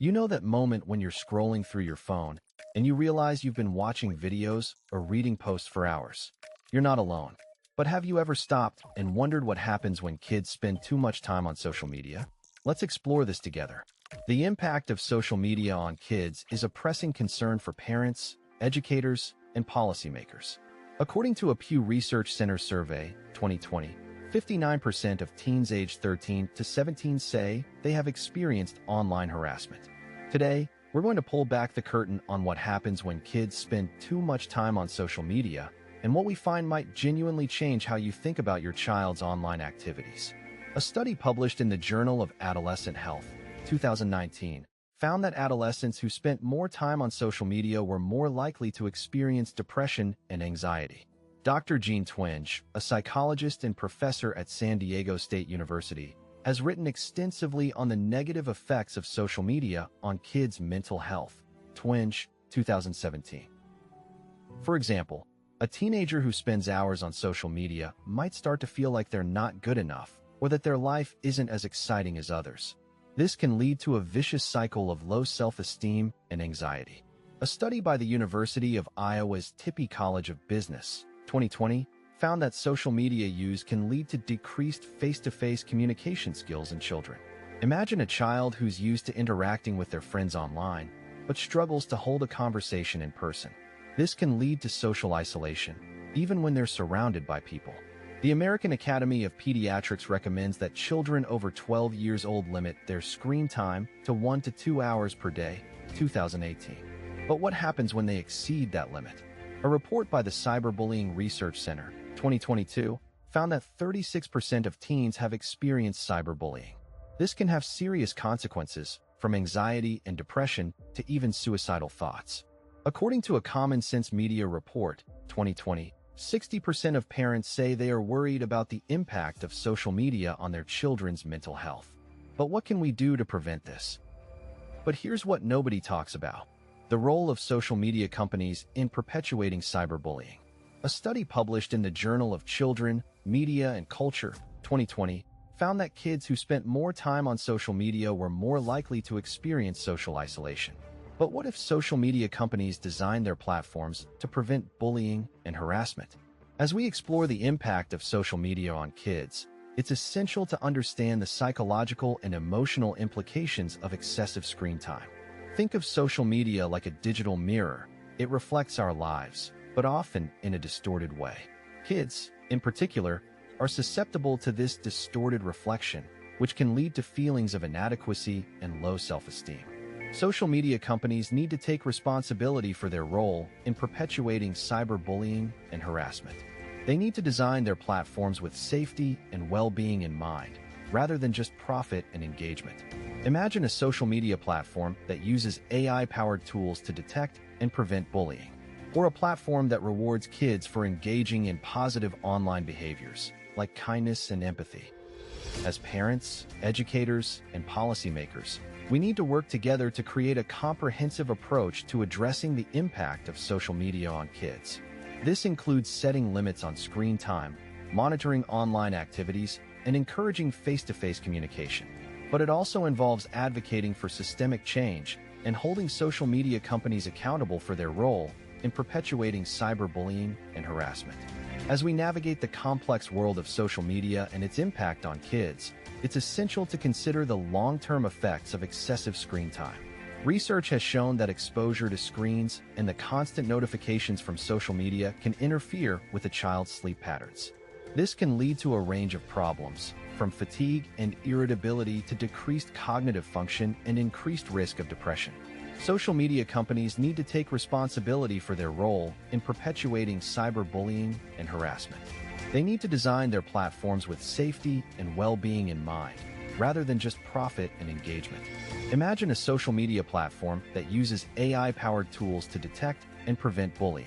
You know that moment when you're scrolling through your phone and you realize you've been watching videos or reading posts for hours. You're not alone. But have you ever stopped and wondered what happens when kids spend too much time on social media? Let's explore this together. The impact of social media on kids is a pressing concern for parents, educators, and policymakers. According to a Pew Research Center survey, 2020, 59% of teens aged 13 to 17 say they have experienced online harassment. Today, we're going to pull back the curtain on what happens when kids spend too much time on social media and what we find might genuinely change how you think about your child's online activities. A study published in the Journal of Adolescent Health, 2019, found that adolescents who spent more time on social media were more likely to experience depression and anxiety. Dr. Jean Twenge, a psychologist and professor at San Diego State University, has written extensively on the negative effects of social media on kids' mental health. Twenge, 2017. For example, a teenager who spends hours on social media might start to feel like they're not good enough or that their life isn't as exciting as others. This can lead to a vicious cycle of low self-esteem and anxiety. A study by the University of Iowa's Tippie College of Business, 2020, found that social media use can lead to decreased face-to-face communication skills in children. Imagine a child who's used to interacting with their friends online, but struggles to hold a conversation in person. This can lead to social isolation, even when they're surrounded by people. The American Academy of Pediatrics recommends that children over 12 years old limit their screen time to 1 to 2 hours per day, 2018. But what happens when they exceed that limit? A report by the Cyberbullying Research Center, 2022, found that 36% of teens have experienced cyberbullying. This can have serious consequences, from anxiety and depression to even suicidal thoughts. According to a Common Sense Media report, 2020, 60% of parents say they are worried about the impact of social media on their children's mental health. But what can we do to prevent this? But here's what nobody talks about: the role of social media companies in perpetuating cyberbullying. A study published in the Journal of Children, Media, and Culture, 2020, found that kids who spent more time on social media were more likely to experience social isolation. But what if social media companies design their platforms to prevent bullying and harassment? As we explore the impact of social media on kids, it's essential to understand the psychological and emotional implications of excessive screen time. Think of social media like a digital mirror. It reflects our lives, but often in a distorted way. Kids, in particular, are susceptible to this distorted reflection, which can lead to feelings of inadequacy and low self-esteem. Social media companies need to take responsibility for their role in perpetuating cyberbullying and harassment. They need to design their platforms with safety and well-being in mind, rather than just profit and engagement. Imagine a social media platform that uses AI-powered tools to detect and prevent bullying, or a platform that rewards kids for engaging in positive online behaviors, like kindness and empathy. As parents, educators, and policymakers, we need to work together to create a comprehensive approach to addressing the impact of social media on kids. This includes setting limits on screen time, monitoring online activities, and encouraging face-to-face communication. But it also involves advocating for systemic change and holding social media companies accountable for their role in perpetuating cyberbullying and harassment. As we navigate the complex world of social media and its impact on kids, it's essential to consider the long-term effects of excessive screen time. Research has shown that exposure to screens and the constant notifications from social media can interfere with a child's sleep patterns. This can lead to a range of problems, from fatigue and irritability to decreased cognitive function and increased risk of depression. Social media companies need to take responsibility for their role in perpetuating cyberbullying and harassment. They need to design their platforms with safety and well-being in mind, rather than just profit and engagement. Imagine a social media platform that uses AI-powered tools to detect and prevent bullying,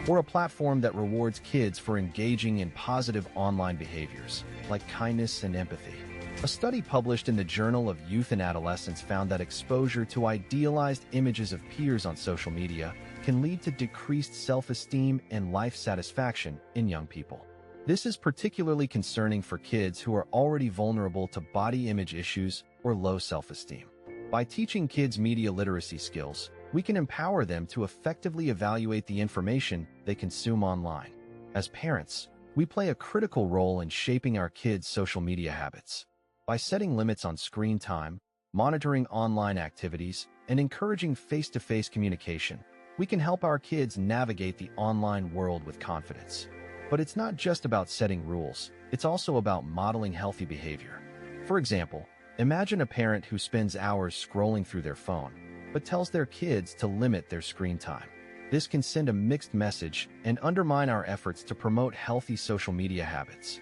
or a platform that rewards kids for engaging in positive online behaviors, like kindness and empathy. A study published in the Journal of Youth and Adolescence found that exposure to idealized images of peers on social media can lead to decreased self-esteem and life satisfaction in young people. This is particularly concerning for kids who are already vulnerable to body image issues or low self-esteem. By teaching kids media literacy skills, we can empower them to effectively evaluate the information they consume online. As parents, we play a critical role in shaping our kids' social media habits. By setting limits on screen time, monitoring online activities, and encouraging face-to-face communication, we can help our kids navigate the online world with confidence. But it's not just about setting rules, it's also about modeling healthy behavior. For example, imagine a parent who spends hours scrolling through their phone, but tells their kids to limit their screen time. This can send a mixed message and undermine our efforts to promote healthy social media habits.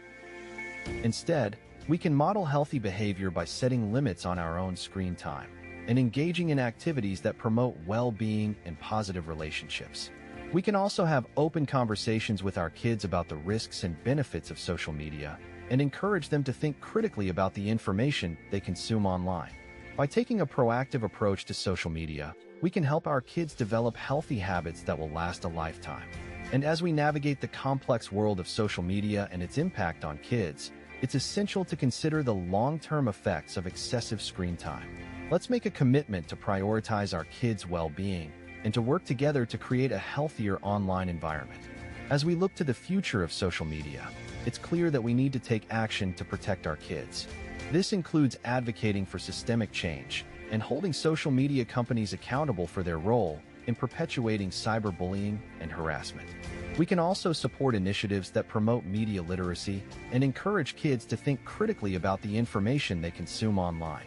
Instead, we can model healthy behavior by setting limits on our own screen time and engaging in activities that promote well-being and positive relationships. We can also have open conversations with our kids about the risks and benefits of social media and encourage them to think critically about the information they consume online. By taking a proactive approach to social media, we can help our kids develop healthy habits that will last a lifetime. And as we navigate the complex world of social media and its impact on kids, it's essential to consider the long-term effects of excessive screen time. Let's make a commitment to prioritize our kids' well-being and to work together to create a healthier online environment. As we look to the future of social media, it's clear that we need to take action to protect our kids. This includes advocating for systemic change and holding social media companies accountable for their role in perpetuating cyberbullying and harassment. We can also support initiatives that promote media literacy and encourage kids to think critically about the information they consume online.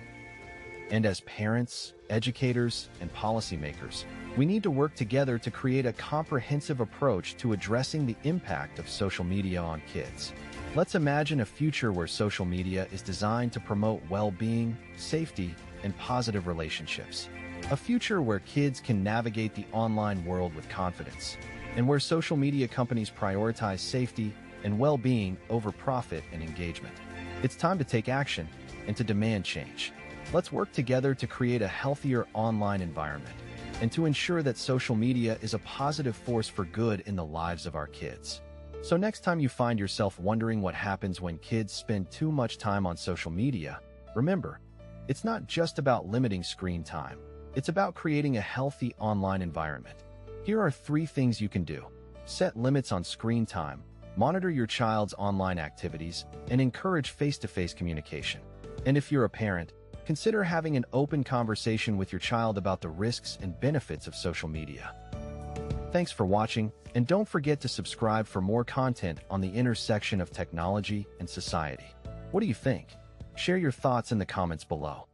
And as parents, educators, and policymakers, we need to work together to create a comprehensive approach to addressing the impact of social media on kids. Let's imagine a future where social media is designed to promote well-being, safety, and positive relationships. A future where kids can navigate the online world with confidence, and where social media companies prioritize safety and well-being over profit and engagement. It's time to take action and to demand change. Let's work together to create a healthier online environment and to ensure that social media is a positive force for good in the lives of our kids. So next time you find yourself wondering what happens when kids spend too much time on social media, remember, it's not just about limiting screen time. It's about creating a healthy online environment. Here are 3 things you can do. Set limits on screen time, monitor your child's online activities, and encourage face-to-face communication. And if you're a parent, consider having an open conversation with your child about the risks and benefits of social media. Thanks for watching, and don't forget to subscribe for more content on the intersection of technology and society. What do you think? Share your thoughts in the comments below.